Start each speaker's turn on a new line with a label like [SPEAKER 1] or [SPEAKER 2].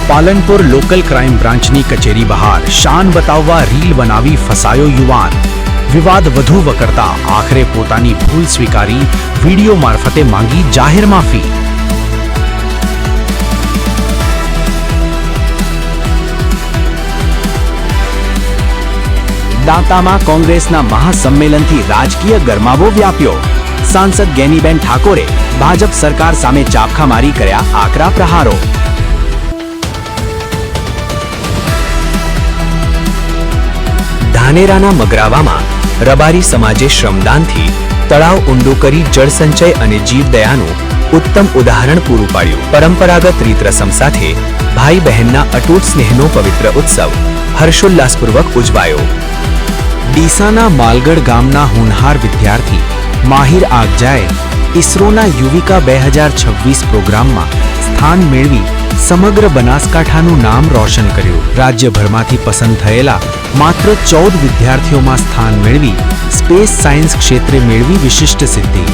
[SPEAKER 1] Palanpur local crime બ્રાન્ચની કચેરી બહાર શાન બતાવવા રીલ બનાવી ફસાયો યુવાન. વિવાદ વધુ વકરતા આખરે પોતાની ભૂલ સ્વીકારી વિડીયો મારફતે માંગી જાહેર માફી. દાંતામાં કોંગ્રેસના મહાસંમેલનથી રાજકીય ગરમાવો વ્યાપ્યો. સાંસદ ગેનીબેન ઠાકોરે ભાજપ સરકાર સામે ચાબખા મારી કર્યા આકરા પ્રહારો. ધાનેરાના મગરાવામાં રબારી સમાજે શ્રમદાનથી તળાવ ઊંડું કરી જળસંચય અને જીવદયાનું ઉત્તમ ઉદાહરણ પૂરું પાડ્યું. પરંપરાગત રીત રસમ સાથે ભાઈ બહેનના અતૂટ સ્નેહનો પવિત્ર ઉત્સવ હર્ષોલ્લાસપૂર્વક ઉજવાયો. ડીસાના માલગઢ ગામના હોનહાર વિદ્યાર્થી માહિર આગજાએ ઇસરોના યુવિકા 2026 પ્રોગ્રામમાં સ્થાન મેળવી સમગ્ર બનાસકાંઠાનું નામ રોશન કર્યું. રાજ્યભરમાંથી પસંદ થયેલા માત્ર 14 વિદ્યાર્થીઓમાં સ્થાન મેળવી સ્પેસ સાયન્સ ક્ષેત્રે મેળવી વિશિષ્ટ સિદ્ધિ.